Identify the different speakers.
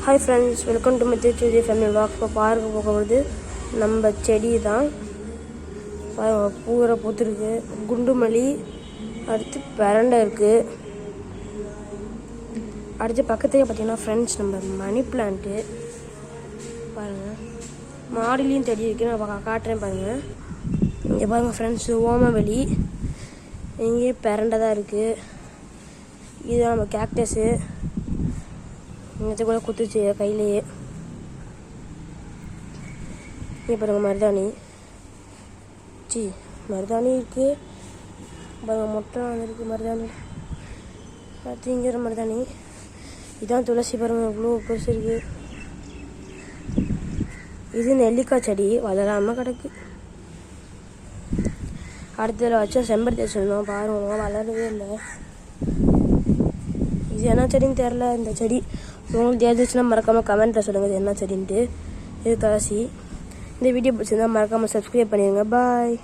Speaker 1: Hi friends, welcome to Mithri family vlog. இப்போ பார்க்க போகும்போது நம்ம செடி தான் பூரை பூத்துருக்கு. குண்டுமல்லி, அடுத்து பிரண்டை இருக்குது. அடுத்து பக்கத்துலேயே பார்த்தீங்கன்னா ஃப்ரெண்ட்ஸ் நம்ம மணி பிளான்ட்டு பாருங்கள். மாடிலையும் செடி இருக்குது, நான் காட்டுறேன் பாருங்கள். இங்கே பாருங்கள் ஃப்ரெண்ட்ஸு, ஓமவல்லி, இங்கேயும் பிரண்டை தான் இருக்குது. இதுதான் நம்ம கேக்டஸு. இங்கே கூட குத்துச்சு கையிலேயே. இங்கே பாருங்கள் மருதாணி, மருதாணி இருக்குது பாருங்கள். மொட்டை வந்துருக்கு மருதாணி. அடுத்து இங்கே மருதாணி. இதுதான் துளசி பாருங்கள், இவ்வளோ பெருசு இருக்குது. இது நெல்லிக்காய் செடி வளராமல் கிடக்கு. அடுத்ததில் வச்சா செம்பருத்தி வச்சுருந்தோம், பாருங்க வளரவே இல்லை. இது என்ன செடின்னு தெரில. இந்த செடி உங்களுக்கு தெரிஞ்சிச்சுன்னா மறக்காமல் கமெண்ட்டில் சொல்லுங்கள் இது என்ன செடின்ட்டு. இது துளசி. இந்த வீடியோ பிடிச்சிருந்தா மறக்காமல் சப்ஸ்கிரைப் பண்ணிடுங்க. பாய்.